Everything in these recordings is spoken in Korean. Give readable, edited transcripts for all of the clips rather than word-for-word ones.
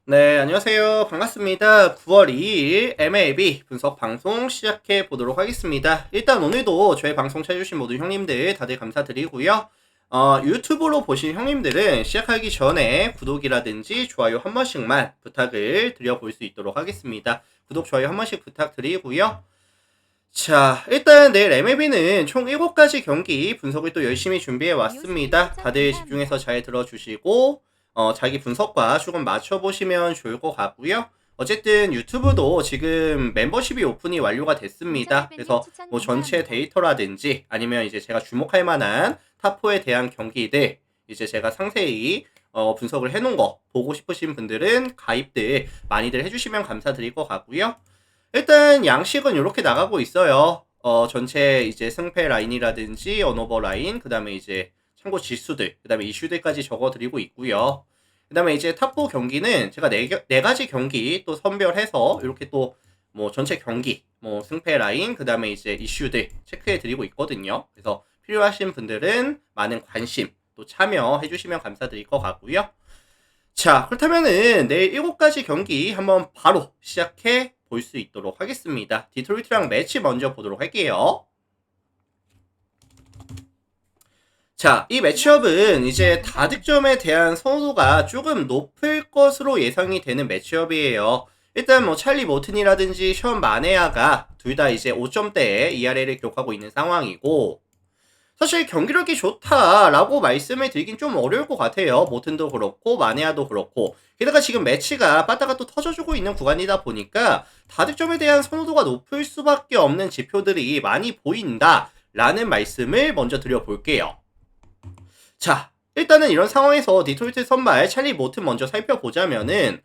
네, 안녕하세요. 반갑습니다. 9월 2일 MLB 분석 방송 시작해 보도록 하겠습니다. 일단 오늘도 저희 방송 찾아주신 모든 형님들 다들 감사드리고요. 유튜브로 보신 형님들은 시작하기 전에 구독이라든지 좋아요 한 번씩만 부탁을 드려볼 수 있도록 하겠습니다. 구독, 좋아요 한 번씩 부탁드리고요. 자, 일단 내일 MLB는 총 7가지 경기 분석을 또 열심히 준비해 왔습니다. 다들 집중해서 잘 들어주시고 자기 분석과 조금 맞춰보시면 좋을 것 같고요. 어쨌든 유튜브도 지금 멤버십이 오픈이 완료가 됐습니다. 그래서 뭐 전체 데이터라든지 아니면 이제 제가 주목할 만한 탑4에 대한 경기들 이제 제가 상세히 분석을 해놓은 거 보고 싶으신 분들은 가입들 많이들 해주시면 감사드릴 것 같고요. 일단 양식은 이렇게 나가고 있어요. 전체 이제 승패 라인이라든지 언오버 라인, 그 다음에 이제 참고 지수들, 그 다음에 이슈들까지 적어드리고 있고요. 그 다음에 이제 탑4 경기는 제가 네 가지 경기 또 선별해서 이렇게 또 뭐 전체 경기, 뭐 승패 라인, 그 다음에 이제 이슈들 체크해드리고 있거든요. 그래서 필요하신 분들은 많은 관심 또 참여해주시면 감사드릴 것 같고요. 자, 그렇다면은 내일 7가지 경기 한번 바로 시작해 볼 수 있도록 하겠습니다. 디트로이트랑 매치 먼저 보도록 할게요. 자, 이 매치업은 이제 다득점에 대한 선호도가 조금 높을 것으로 예상이 되는 매치업이에요. 일단 뭐 찰리 모튼이라든지 션 마네아가 둘 다 이제 5점대에 ERA를 기록하고 있는 상황이고, 사실 경기력이 좋다라고 말씀을 드리긴 좀 어려울 것 같아요. 모튼도 그렇고 마네아도 그렇고, 게다가 지금 매치가 빠따가 또 터져주고 있는 구간이다 보니까 다득점에 대한 선호도가 높을 수밖에 없는 지표들이 많이 보인다라는 말씀을 먼저 드려볼게요. 자, 일단은 이런 상황에서 디트로이트 선발 찰리 모튼 먼저 살펴보자면은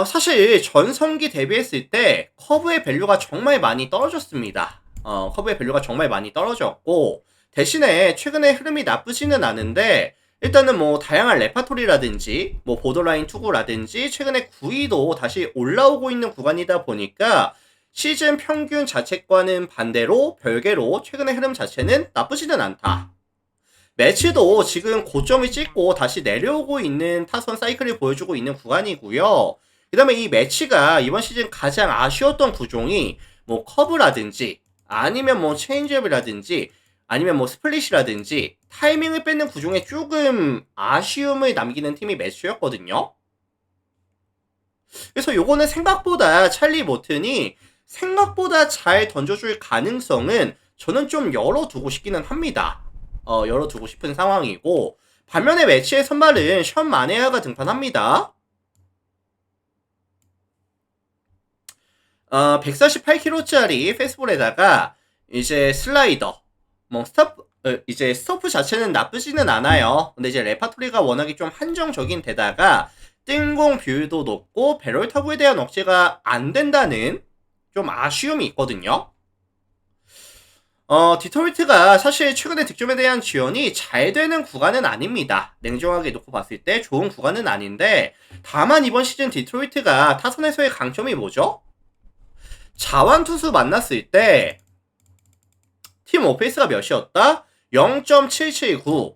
사실 전성기 대비했을 때 커브의 밸류가 정말 많이 떨어졌습니다. 커브의 밸류가 정말 많이 떨어졌고, 대신에 최근에 흐름이 나쁘지는 않은데, 일단은 뭐 다양한 레파토리라든지 뭐 보더라인 투구라든지 최근에 구위도 다시 올라오고 있는 구간이다 보니까 시즌 평균 자책과는 반대로 별개로 최근의 흐름 자체는 나쁘지는 않다. 매치도 지금 고점을 찍고 다시 내려오고 있는 타선 사이클을 보여주고 있는 구간이고요. 그 다음에 이 매치가 이번 시즌 가장 아쉬웠던 구종이 뭐 커브라든지 아니면 뭐 체인지업이라든지 아니면 뭐 스플릿이라든지 타이밍을 뺏는 구종에 조금 아쉬움을 남기는 팀이 매치였거든요. 그래서 요거는 생각보다 찰리 모튼이 생각보다 잘 던져줄 가능성은 저는 좀 열어두고 싶기는 합니다. 열어두고 싶은 상황이고, 반면에 매치의 선발은 션 마네아가 등판합니다. 148kg짜리 페스볼에다가 이제 슬라이더, 뭐 이제 스토프 자체는 나쁘지는 않아요. 근데 이제 레파토리가 워낙에 좀 한정적인 데다가 뜬공 비율도 높고 배럴 타구에 대한 억제가 안 된다는 좀 아쉬움이 있거든요. 디트로이트가 사실 최근에 득점에 대한 지원이 잘 되는 구간은 아닙니다. 냉정하게 놓고 봤을 때 좋은 구간은 아닌데, 다만 이번 시즌 디트로이트가 타선에서의 강점이 뭐죠? 자완투수 만났을 때 팀 오페이스가 몇이었다? 0.779.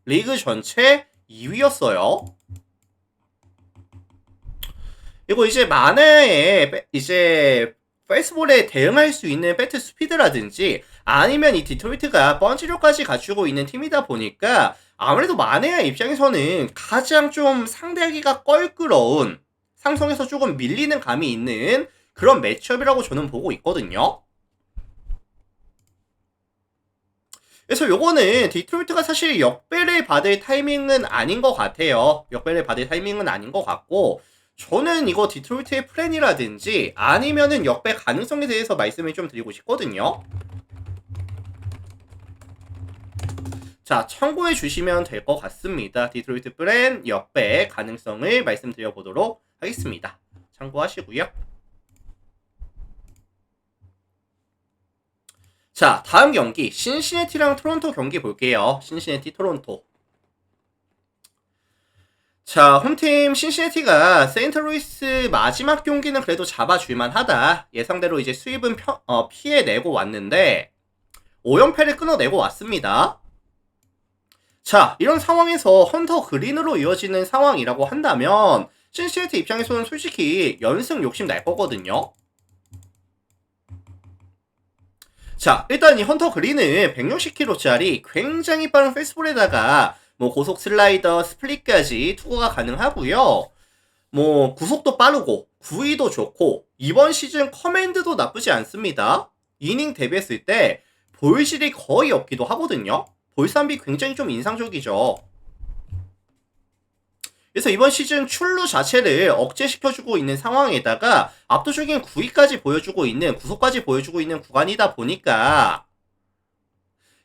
리그 전체 2위였어요. 그리고 이제 만화에 이제 페이스볼에 대응할 수 있는 배트 스피드라든지 아니면 이 디트로이트가 펀치력까지 갖추고 있는 팀이다 보니까 아무래도 마네아 입장에서는 가장 좀 상대하기가 껄끄러운, 상성에서 조금 밀리는 감이 있는 그런 매치업이라고 저는 보고 있거든요. 그래서 요거는 디트로이트가 사실 역배를 받을 타이밍은 아닌 것 같아요. 역배를 받을 타이밍은 아닌 것 같고, 저는 이거 디트로이트의 플랜이라든지 아니면은 역배 가능성에 대해서 말씀을 좀 드리고 싶거든요. 자, 참고해 주시면 될 것 같습니다. 디트로이트 플랜 역배 가능성을 말씀드려 보도록 하겠습니다. 참고하시고요. 자, 다음 경기 신시내티랑 토론토 경기 볼게요. 신시내티 토론토. 자, 홈팀 신시내티가 세인트루이스 마지막 경기는 그래도 잡아줄만 하다. 예상대로 이제 수입은 피해내고 왔는데 5연패를 끊어내고 왔습니다. 자, 이런 상황에서 헌터 그린으로 이어지는 상황이라고 한다면 신시애틀 입장에서는 솔직히 연승 욕심 날 거거든요. 자, 일단 이 헌터 그린은 160km짜리 굉장히 빠른 패스트볼에다가 뭐 고속 슬라이더, 스플릿까지 투구가 가능하고요. 뭐 구속도 빠르고 구위도 좋고 이번 시즌 커맨드도 나쁘지 않습니다. 이닝 데뷔했을 때 볼실이 거의 없기도 하거든요. 볼삼비 굉장히 좀 인상적이죠. 그래서 이번 시즌 출루 자체를 억제시켜주고 있는 상황에다가 압도적인 구위까지 보여주고 있는, 구속까지 보여주고 있는 구간이다 보니까,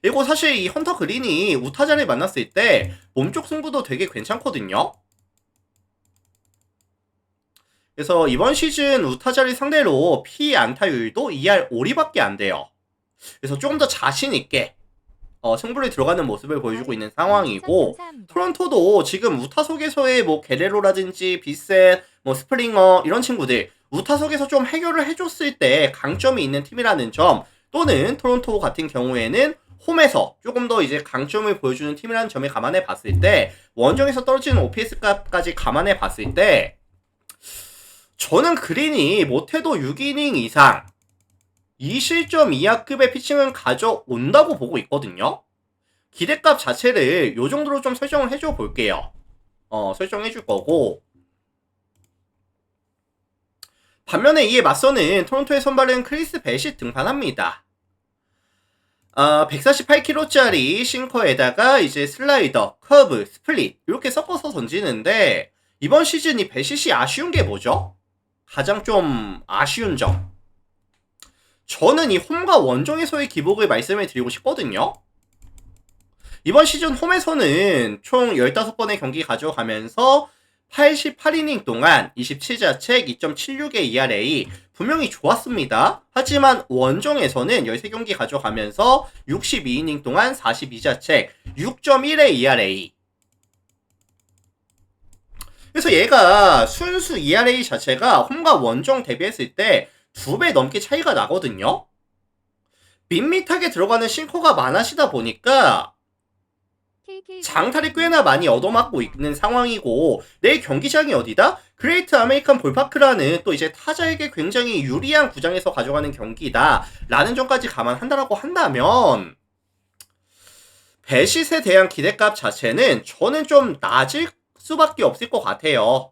그리고 사실 이 헌터 그린이 우타자를 만났을 때 몸쪽 승부도 되게 괜찮거든요. 그래서 이번 시즌 우타자를 상대로 피안타율도 2할 5리밖에 안 돼요. 그래서 조금 더 자신있게 승부를 들어가는 모습을 보여주고 있는 상황이고, 토론토도 지금 우타 속에서의 뭐 게레로라든지 비셋, 뭐 스프링어 이런 친구들 우타 속에서 좀 해결을 해줬을 때 강점이 있는 팀이라는 점, 또는 토론토 같은 경우에는 홈에서 조금 더 이제 강점을 보여주는 팀이라는 점을 감안해 봤을 때, 원정에서 떨어지는 OPS 값까지 감안해 봤을 때, 저는 그린이 못해도 6이닝 이상 2실점 이하급의 피칭은 가져온다고 보고 있거든요. 기대값 자체를 요 정도로 좀 설정을 해줘 볼게요. 설정해 줄 거고, 반면에 이에 맞서는 토론토의 선발은 크리스 배시 등판합니다. 148km짜리 싱커에다가 이제 슬라이더, 커브, 스플릿 이렇게 섞어서 던지는데, 이번 시즌 이 배시시 아쉬운 게 뭐죠? 가장 좀 아쉬운 점, 저는 이 홈과 원정에서의 기복을 말씀을 드리고 싶거든요. 이번 시즌 홈에서는 총 15번의 경기 가져가면서 88이닝 동안 27자책 2.76의 ERA, 분명히 좋았습니다. 하지만 원정에서는 13경기 가져가면서 62이닝 동안 42자책 6.1의 ERA. 그래서 얘가 순수 ERA 자체가 홈과 원정 대비했을 때 2배 넘게 차이가 나거든요. 밋밋하게 들어가는 싱커가 많아지다 보니까 장타를 꽤나 많이 얻어맞고 있는 상황이고, 내일 경기장이 어디다? 그레이트 아메리칸 볼파크라는 또 이제 타자에게 굉장히 유리한 구장에서 가져가는 경기다 라는 점까지 감안한다라고 한다면, 배싯에 대한 기대값 자체는 저는 좀 낮을 수밖에 없을 것 같아요.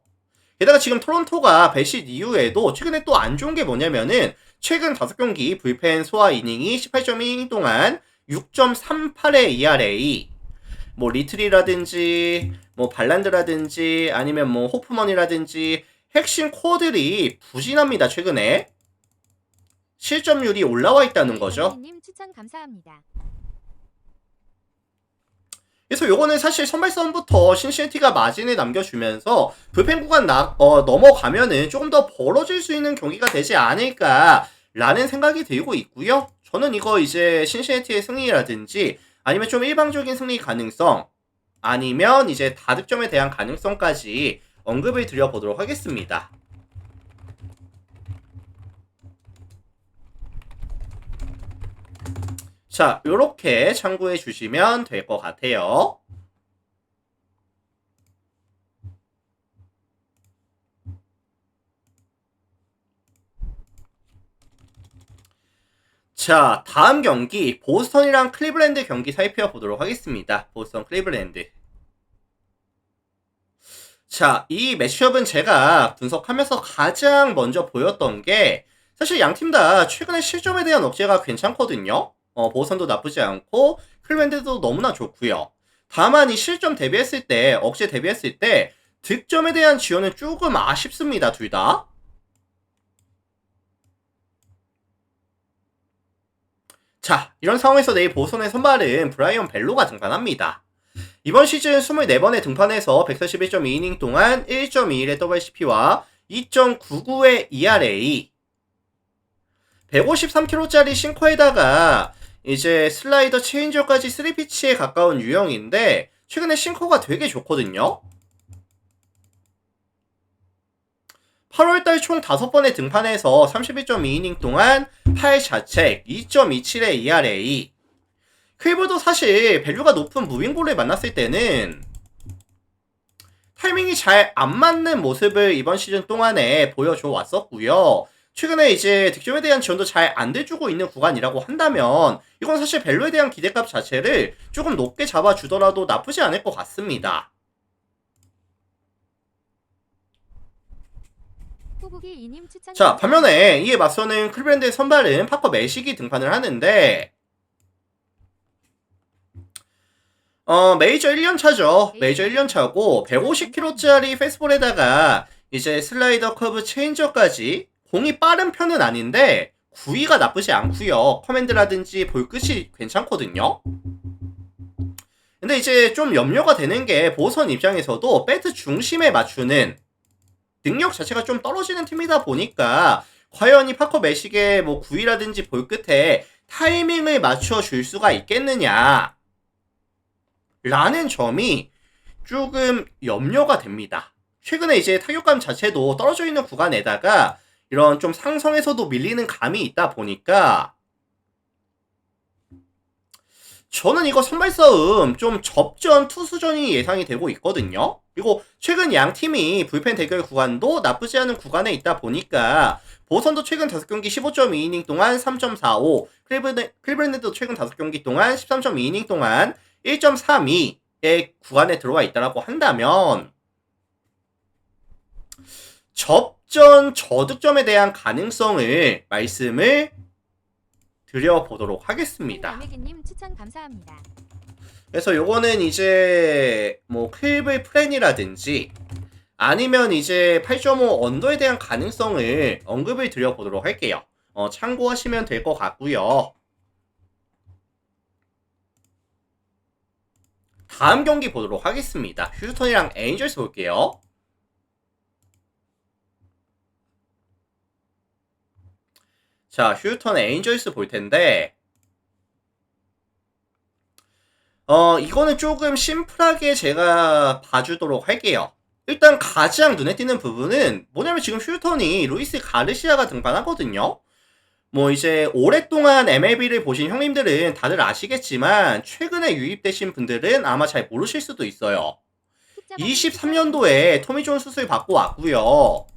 게다가 지금 토론토가 배싯 이후에도 최근에 또 안 좋은 게 뭐냐면은, 최근 5경기 불펜 소화 이닝이 18.2이닝 동안 6.38의 ERA, 뭐 리틀이라든지 뭐 발란드라든지 아니면 뭐 호프먼이라든지 핵심 코어들이 부진합니다. 최근에 실점률이 올라와 있다는 거죠. 님 추천 감사합니다. 그래서 요거는 사실 선발선부터 신시애티가 마진을 남겨주면서 불펜 구간 넘어가면은 조금 더 벌어질 수 있는 경기가 되지 않을까라는 생각이 들고 있고요. 저는 이거 이제 신시애티의 승리라든지 아니면 좀 일방적인 승리 가능성, 아니면 이제 다득점에 대한 가능성까지 언급을 드려보도록 하겠습니다. 자, 요렇게 참고해 주시면 될 것 같아요. 자, 다음 경기 보스턴이랑 클리블랜드 경기 살펴보도록 하겠습니다. 보스턴 클리블랜드. 자, 이 매치업은 제가 분석하면서 가장 먼저 보였던 게, 사실 양 팀 다 최근에 실점에 대한 억제가 괜찮거든요. 보스턴도 나쁘지 않고 클리블랜드도 너무나 좋고요. 다만 이 실점 대비했을 때, 억제 대비했을 때 득점에 대한 지원은 조금 아쉽습니다. 둘 다. 자, 이런 상황에서 내일 보스턴의 선발은 브라이언 벨로가 등판합니다. 이번 시즌 24번의 등판에서 141.2이닝 동안 1.21의 WCP와 2.99의 ERA, 153km짜리 싱커에다가 이제 슬라이더 체인저까지 3피치에 가까운 유형인데, 최근에 싱커가 되게 좋거든요. 8월달 총 5번의 등판에서 31.2이닝 동안 8자책 2.27의 ERA, 클브도 사실 밸류가 높은 무빙볼을 만났을 때는 타이밍이 잘 안 맞는 모습을 이번 시즌 동안에 보여줘 왔었고요. 최근에 이제 득점에 대한 지원도 잘 안 돼주고 있는 구간이라고 한다면 이건 사실 밸류에 대한 기대값 자체를 조금 높게 잡아주더라도 나쁘지 않을 것 같습니다. 자, 반면에 이에 맞서는 클브랜드의 선발은 파커 매식이 등판을 하는데 메이저 1년차죠. 메이저 1년차고 150km짜리 페스볼에다가 이제 슬라이더 커브 체인저까지 공이 빠른 편은 아닌데 구위가 나쁘지 않고요. 커맨드라든지 볼 끝이 괜찮거든요. 근데 이제 좀 염려가 되는 게 보선 입장에서도 배트 중심에 맞추는 능력 자체가 좀 떨어지는 팀이다 보니까 과연 이 파커 매식의 뭐 구위라든지 볼 끝에 타이밍을 맞춰줄 수가 있겠느냐 라는 점이 조금 염려가 됩니다. 최근에 이제 타격감 자체도 떨어져 있는 구간에다가 이런 좀 상성에서도 밀리는 감이 있다 보니까 저는 이거 선발 싸움 좀 접전 투수전이 예상이 되고 있거든요. 그리고 최근 양 팀이 불펜 대결 구간도 나쁘지 않은 구간에 있다 보니까 보선도 최근 5경기 15.2이닝 동안 3.45, 클리블랜드도 최근 5경기 동안 13.2이닝 동안 1.32의 구간에 들어와 있다라고 한다면 접전 저득점에 대한 가능성을 말씀을 드려보도록 하겠습니다. 추천 감사합니다. 그래서 요거는 이제 뭐 클블 플랜이라든지 아니면 이제 8.5 언더에 대한 가능성을 언급을 드려보도록 할게요. 참고하시면 될 것 같고요. 다음 경기 보도록 하겠습니다. 휴스턴이랑 에인절스 볼게요. 자, 휴스턴 에인절스 볼 텐데 이거는 조금 심플하게 제가 봐주도록 할게요. 일단 가장 눈에 띄는 부분은 뭐냐면 지금 휴스턴이 루이스 가르시아가 등판하거든요. 뭐 이제 오랫동안 MLB를 보신 형님들은 다들 아시겠지만 최근에 유입되신 분들은 아마 잘 모르실 수도 있어요. 23년도에 토미존 수술 받고 왔고요.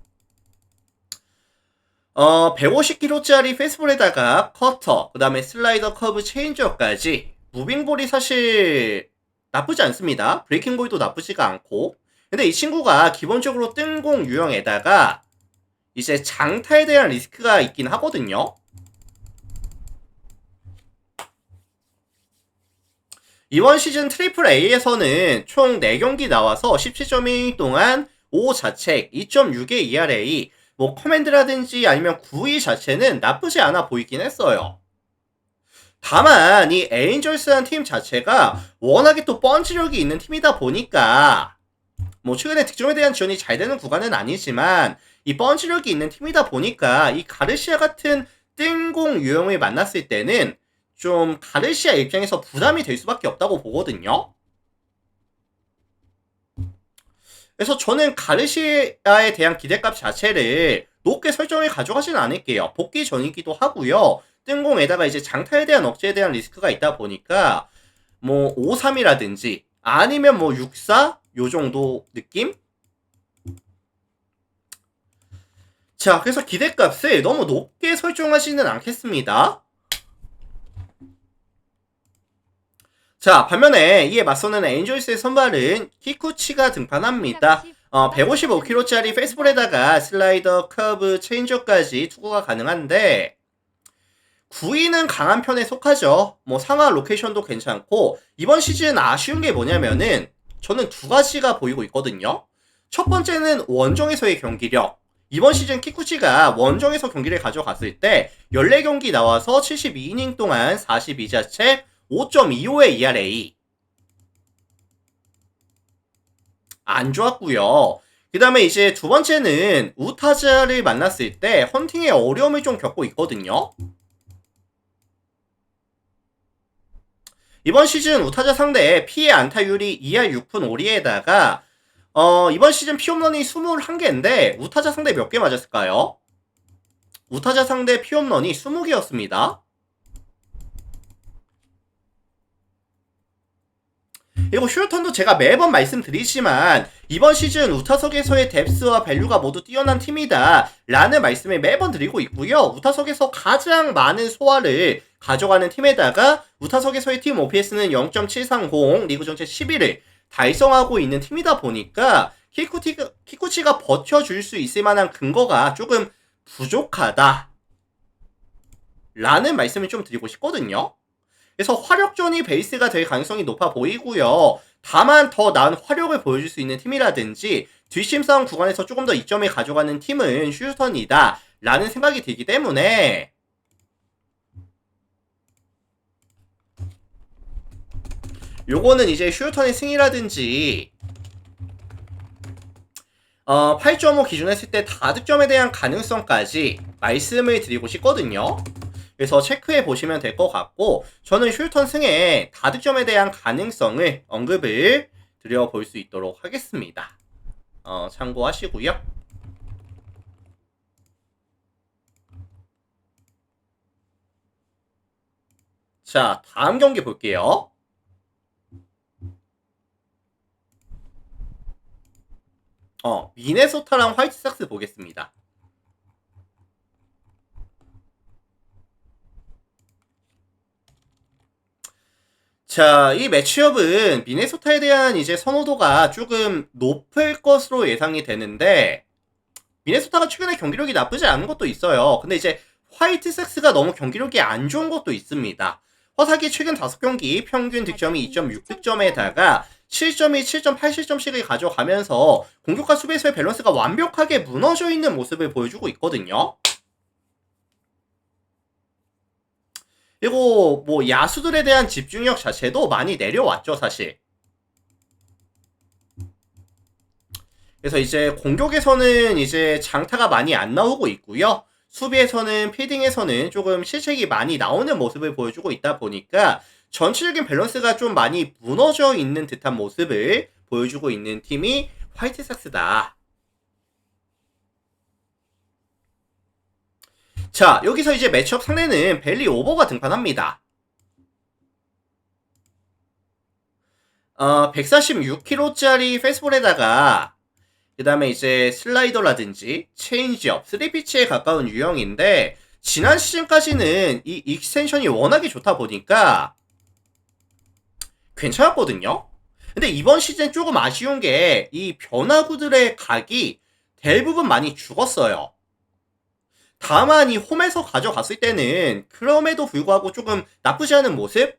150km짜리 페스볼에다가 커터, 그 다음에 슬라이더 커브 체인저까지 무빙볼이 사실 나쁘지 않습니다. 브레이킹볼도 나쁘지가 않고. 근데 이 친구가 기본적으로 뜬공 유형에다가 이제 장타에 대한 리스크가 있긴 하거든요. 이번 시즌 트리플 A에서는 총 4경기 나와서 17.1 동안 5자책, 2.6의 ERA, 뭐 커맨드라든지 아니면 9위 자체는 나쁘지 않아 보이긴 했어요. 다만 이 에인절스라는 팀 자체가 워낙에 또 펀치력이 있는 팀이다 보니까 뭐 최근에 득점에 대한 지원이 잘 되는 구간은 아니지만 이 펀치력이 있는 팀이다 보니까 이 가르시아 같은 뜬공 유형을 만났을 때는 좀 가르시아 입장에서 부담이 될 수밖에 없다고 보거든요. 그래서 저는 가르시아에 대한 기대값 자체를 높게 설정을 가져가지는 않을게요. 복귀 전이기도 하고요. 뜬공에다가 이제 장타에 대한 억제에 대한 리스크가 있다 보니까 뭐 5-3이라든지 아니면 뭐 6-4 요 정도 느낌? 자, 그래서 기대값을 너무 높게 설정하지는 않겠습니다. 자, 반면에 이에 맞서는 에인절스의 선발은 키쿠치가 등판합니다. 155km짜리 페스볼에다가 슬라이더, 커브, 체인저까지 투구가 가능한데 9위는 강한 편에 속하죠. 뭐 상하 로케이션도 괜찮고 이번 시즌 아쉬운 게 뭐냐면은 저는 두 가지가 보이고 있거든요. 첫 번째는 원정에서의 경기력. 이번 시즌 키쿠치가 원정에서 경기를 가져갔을 때 14경기 나와서 72이닝 동안 42자책 5.25의 ERA. 안 좋았고요. 그 다음에 이제 두 번째는 우타자를 만났을 때 헌팅의 어려움을 좀 겪고 있거든요. 이번 시즌 우타자 상대 피해 안타율이 2할 6푼 5리에다가 이번 시즌 피홈런이 21개인데 우타자 상대 몇 개 맞았을까요? 우타자 상대 피홈런이 20개였습니다. 그리고 휴턴도 제가 매번 말씀드리지만 이번 시즌 우타석에서의 뎁스와 밸류가 모두 뛰어난 팀이다 라는 말씀을 매번 드리고 있고요. 우타석에서 가장 많은 소화를 가져가는 팀에다가 우타석에서의 팀 OPS는 0.730, 리그 전체 10위를 달성하고 있는 팀이다 보니까 키쿠치가 버텨줄 수 있을 만한 근거가 조금 부족하다 라는 말씀을 좀 드리고 싶거든요. 그래서 화력전이 베이스가 될 가능성이 높아 보이고요. 다만 더 나은 화력을 보여줄 수 있는 팀이라든지 뒷심 싸움 구간에서 조금 더 이점을 가져가는 팀은 휴스턴이다 라는 생각이 들기 때문에 요거는 이제 휴스턴의 승이라든지 8.5 기준 했을 때 다득점에 대한 가능성까지 말씀을 드리고 싶거든요. 그래서 체크해 보시면 될 것 같고 저는 휴스턴 승의 다득점에 대한 가능성을 언급을 드려볼 수 있도록 하겠습니다. 참고하시고요. 자, 다음 경기 볼게요. 미네소타랑 화이트삭스 보겠습니다. 자, 이 매치업은 미네소타에 대한 이제 선호도가 조금 높을 것으로 예상이 되는데 미네소타가 최근에 경기력이 나쁘지 않은 것도 있어요. 근데 이제 화이트삭스가 너무 경기력이 안 좋은 것도 있습니다. 화삭이 최근 5경기 평균 득점이 2.6득점에다가 7.2, 7.8실점씩을 가져가면서 공격과 수비에서의 밸런스가 완벽하게 무너져 있는 모습을 보여주고 있거든요. 그리고 뭐 야수들에 대한 집중력 자체도 많이 내려왔죠, 사실. 그래서 이제 공격에서는 이제 장타가 많이 안 나오고 있고요. 수비에서는 피딩에서는 조금 실책이 많이 나오는 모습을 보여주고 있다 보니까 전체적인 밸런스가 좀 많이 무너져 있는 듯한 모습을 보여주고 있는 팀이 화이트삭스다. 자, 여기서 이제 매치업 상대는 벨리 오버가 등판합니다. 146kg짜리 페이스볼에다가 그 다음에 이제 슬라이더라든지 체인지업, 3피치에 가까운 유형인데 지난 시즌까지는 이 익스텐션이 워낙에 좋다 보니까 괜찮았거든요. 근데 이번 시즌 조금 아쉬운 게 이 변화구들의 각이 대부분 많이 죽었어요. 다만 이 홈에서 가져갔을 때는 그럼에도 불구하고 조금 나쁘지 않은 모습?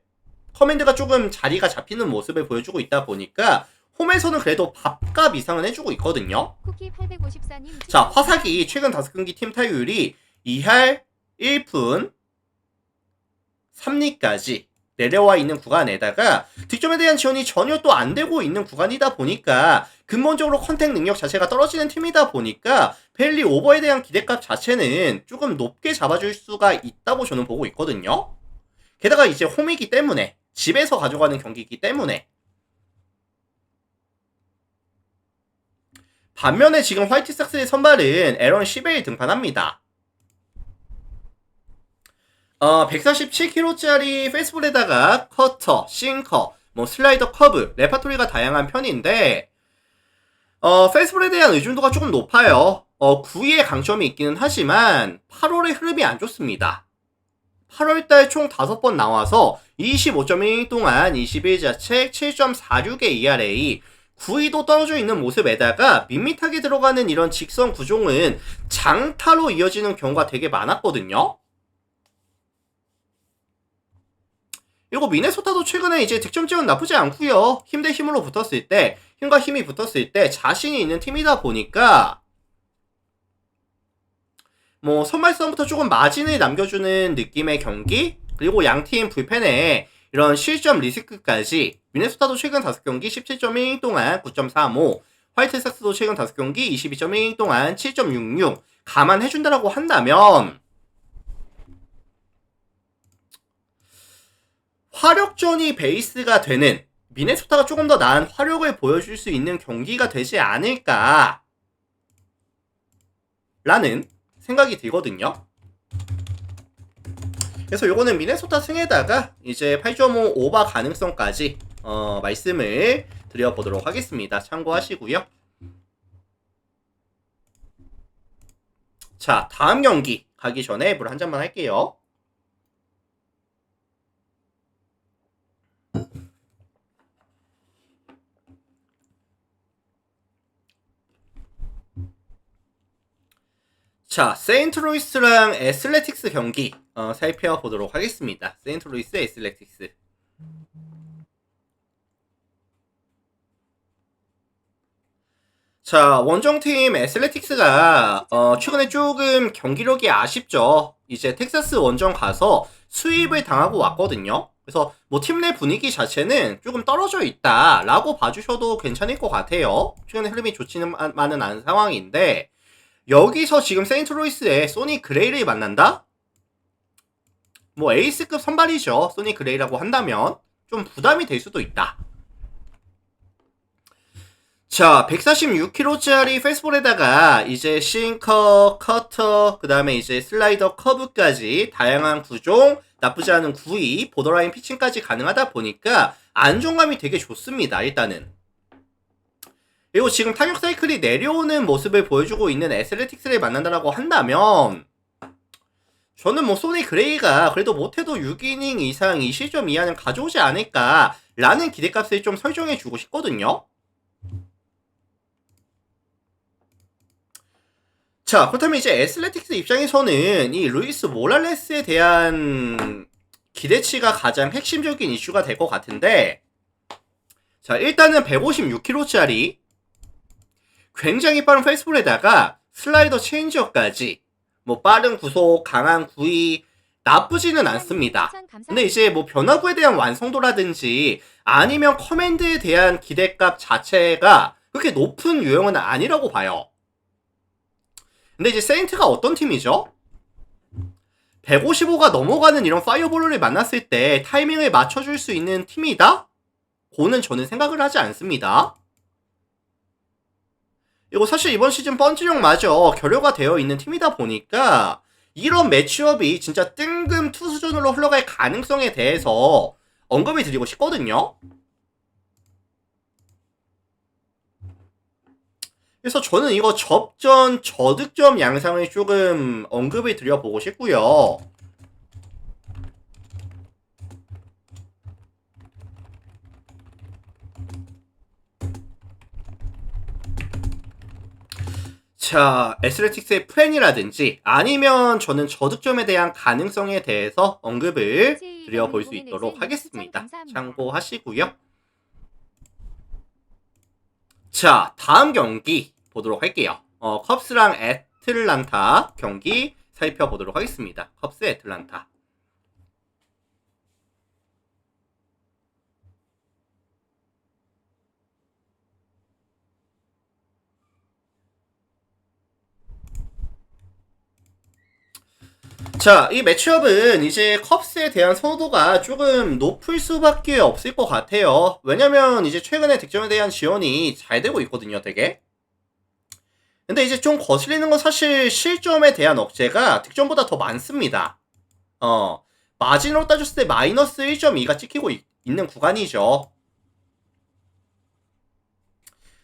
커맨드가 조금 자리가 잡히는 모습을 보여주고 있다 보니까 홈에서는 그래도 밥값 이상은 해주고 있거든요. 자, 화삭이 최근 5경기 팀 타율이 2할 1푼 3리까지 내려와 있는 구간에다가 득점에 대한 지원이 전혀 또 안 되고 있는 구간이다 보니까 근본적으로 컨택 능력 자체가 떨어지는 팀이다 보니까 벨리 오버에 대한 기대값 자체는 조금 높게 잡아줄 수가 있다고 저는 보고 있거든요. 게다가 이제 홈이기 때문에 집에서 가져가는 경기이기 때문에 반면에 지금 화이트삭스의 선발은 에런 시베일 등판합니다. 147kg짜리 페이스볼에다가 커터, 싱커, 뭐 슬라이더, 커브, 레파토리가 다양한 편인데 페이스볼에 대한 의존도가 조금 높아요. 9위의 강점이 있기는 하지만 8월의 흐름이 안 좋습니다. 8월달 총 5번 나와서 25.1 동안 21자책 7.46의 ERA 9위도 떨어져 있는 모습에다가 밋밋하게 들어가는 이런 직선 구종은 장타로 이어지는 경우가 되게 많았거든요. 그리고 미네소타도 최근에 이제 득점 지원 나쁘지 않고요. 힘 대 힘으로 붙었을 때, 힘과 힘이 붙었을 때 자신이 있는 팀이다 보니까 뭐 선발 싸움부터 조금 마진을 남겨주는 느낌의 경기, 그리고 양팀 불펜에 이런 실점 리스크까지 미네소타도 최근 5경기 17.1 동안 9.35, 화이트삭스도 최근 5경기 22.1 동안 7.66 감안해준다라고 한다면 화력전이 베이스가 되는 미네소타가 조금 더 나은 화력을 보여줄 수 있는 경기가 되지 않을까 라는 생각이 들거든요. 그래서 요거는 미네소타 승에다가 이제 8.5 오버 가능성까지 말씀을 드려보도록 하겠습니다. 참고하시고요. 자, 다음 경기 가기 전에 물 한 잔만 할게요. 자, 세인트루이스랑 애슬레틱스 경기 살펴보도록 하겠습니다. 세인트루이스, 애슬레틱스. 자, 원정팀 애슬레틱스가 최근에 조금 경기력이 아쉽죠. 이제 텍사스 원정 가서 수입을 당하고 왔거든요. 그래서 뭐 팀 내 분위기 자체는 조금 떨어져 있다라고 봐주셔도 괜찮을 것 같아요. 최근에 흐름이 좋지는 많은 않은 상황인데 여기서 지금 세인트루이스의 소니 그레이를 만난다? 뭐 에이스급 선발이죠. 소니 그레이라고 한다면 좀 부담이 될 수도 있다. 자, 146kg짜리 페스볼에다가 이제 싱커, 커터, 그 다음에 이제 슬라이더 커브까지 다양한 구종, 나쁘지 않은 구위, 보더라인 피칭까지 가능하다 보니까 안정감이 되게 좋습니다. 일단은. 그리고 지금 타격 사이클이 내려오는 모습을 보여주고 있는 애슬레틱스를 만난다라고 한다면 저는 뭐 소니 그레이가 그래도 못해도 6이닝 이상 2실점 이하는 가져오지 않을까라는 기대값을 좀 설정해주고 싶거든요. 자, 그렇다면 이제 애슬레틱스 입장에서는 이 루이스 모랄레스에 대한 기대치가 가장 핵심적인 이슈가 될 것 같은데, 자, 일단은 156kg짜리 굉장히 빠른 페이스볼에다가 슬라이더 체인지업까지 뭐 빠른 구속, 강한 구위 나쁘지는 않습니다. 근데 이제 뭐 변화구에 대한 완성도라든지 아니면 커맨드에 대한 기대값 자체가 그렇게 높은 유형은 아니라고 봐요. 근데 이제 세인트가 어떤 팀이죠? 155가 넘어가는 이런 파이어볼을 만났을 때 타이밍을 맞춰줄 수 있는 팀이다? 고는 저는 생각을 하지 않습니다. 이거 사실 이번 시즌 번지력마저 결여가 되어 있는 팀이다 보니까 이런 매치업이 진짜 뜬금 투수전으로 흘러갈 가능성에 대해서 언급을 드리고 싶거든요. 그래서 저는 이거 접전 저득점 양상을 조금 언급을 드려보고 싶고요. 자, 애슬레틱스의 플랜이라든지 아니면 저는 저득점에 대한 가능성에 대해서 언급을 드려볼 수 있도록 하겠습니다. 참고하시고요. 자, 다음 경기 보도록 할게요. 컵스랑 애틀란타 경기 살펴보도록 하겠습니다. 컵스 애틀란타. 자, 이 매치업은 이제 컵스에 대한 선호도가 조금 높을 수밖에 없을 것 같아요. 왜냐면 이제 최근에 득점에 대한 지원이 잘 되고 있거든요, 되게. 근데 이제 좀 거슬리는 건 사실 실점에 대한 억제가 득점보다 더 많습니다. 마진으로 따졌을 때 마이너스 1.2가 찍히고 있는 구간이죠.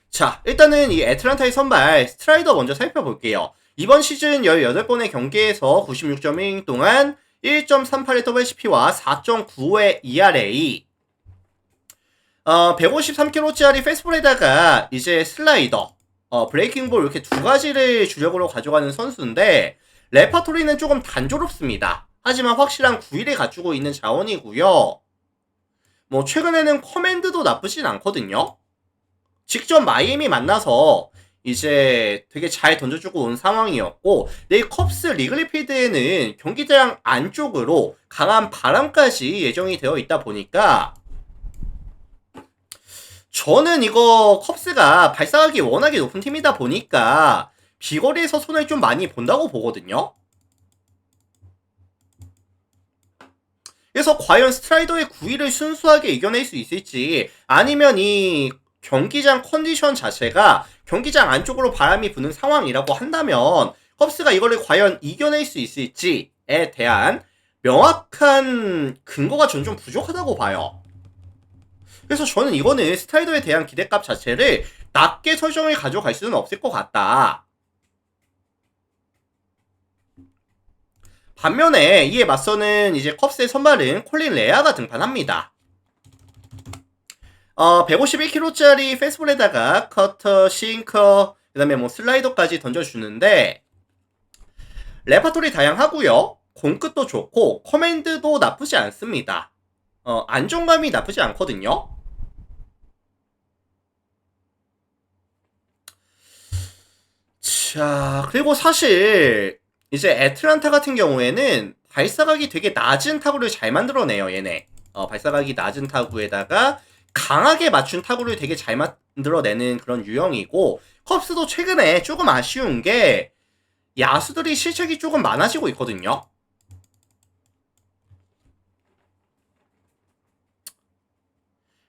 자, 일단은 이 애틀란타의 선발 스트라이더 먼저 살펴볼게요. 이번 시즌 18번의 경기에서 96.1이닝 동안 1.38의 WHP와 4.95의 ERA 153kg짜리 페스트볼에다가 이제 슬라이더 브레이킹볼 이렇게 두 가지를 주력으로 가져가는 선수인데 레파토리는 조금 단조롭습니다. 하지만 확실한 구위를 갖추고 있는 자원이고요. 뭐 최근에는 커맨드도 나쁘진 않거든요. 직접 마이애미 만나서 이제 되게 잘 던져주고 온 상황이었고 내일 컵스 리글리필드에는 경기장 안쪽으로 강한 바람까지 예정이 되어 있다 보니까 저는 이거 컵스가 발사각이 워낙에 높은 팀이다 보니까 비거리에서 손을 좀 많이 본다고 보거든요. 그래서 과연 스트라이더의 구위를 순수하게 이겨낼 수 있을지 아니면 이 경기장 컨디션 자체가 경기장 안쪽으로 바람이 부는 상황이라고 한다면 컵스가 이거를 과연 이겨낼 수 있을지에 대한 명확한 근거가 전 좀 부족하다고 봐요. 그래서 저는 이거는 스트라이더에 대한 기대값 자체를 낮게 설정을 가져갈 수는 없을 것 같다. 반면에 이에 맞서는 이제 컵스의 선발은 콜린 레아가 등판합니다. 151kg짜리 페스볼에다가 커터, 싱커, 그 다음에 뭐 슬라이더까지 던져주는데 레파토리 다양하고요. 공끝도 좋고 커맨드도 나쁘지 않습니다. 안정감이 나쁘지 않거든요. 자, 그리고 사실 이제 애틀란타 같은 경우에는 발사각이 되게 낮은 타구를 잘 만들어내요, 얘네. 발사각이 낮은 타구에다가 강하게 맞춘 타구를 되게 잘 만들어내는 그런 유형이고, 컵스도 최근에 조금 아쉬운 게 야수들이 실책이 조금 많아지고 있거든요.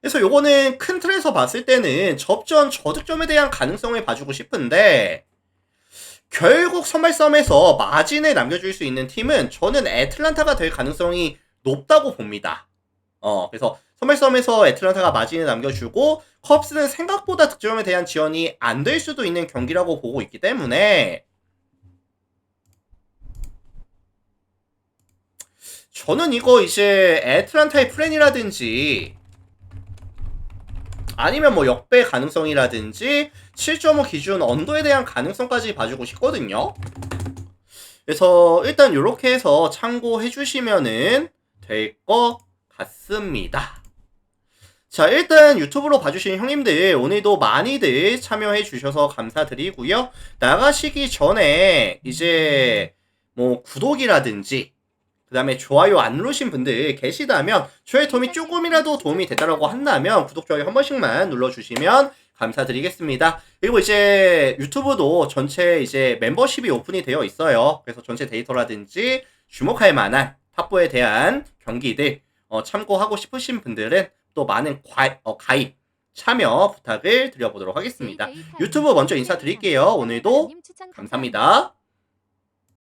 그래서 요거는 큰 틀에서 봤을 때는 접전 저득점에 대한 가능성을 봐주고 싶은데, 결국 선발 싸움에서 마진을 남겨줄 수 있는 팀은 저는 애틀란타가 될 가능성이 높다고 봅니다. 그래서 선발 싸움에서 애틀란타가 마진을 남겨주고 컵스는 생각보다 득점에 대한 지원이 안 될 수도 있는 경기라고 보고 있기 때문에 저는 이거 이제 애틀란타의 플랜이라든지 아니면 뭐 역배 가능성이라든지 7.5 기준 언더에 대한 가능성까지 봐주고 싶거든요. 그래서 일단 이렇게 해서 참고해 주시면은 될 것 같습니다. 자, 일단 유튜브로 봐주신 형님들 오늘도 많이들 참여해 주셔서 감사드리고요. 나가시기 전에 이제 뭐 구독이라든지 그 다음에 좋아요 안 누르신 분들 계시다면 저의 도움이 조금이라도 도움이 됐다라고 한다면 구독, 좋아요 한 번씩만 눌러주시면 감사드리겠습니다. 그리고 이제 유튜브도 전체 이제 멤버십이 오픈이 되어 있어요. 그래서 전체 데이터라든지 주목할 만한 탑4에 대한 경기들 참고하고 싶으신 분들은 또 많은 가입, 참여 부탁을 드려보도록 하겠습니다. 유튜브 먼저 인사드릴게요. 오늘도 감사합니다.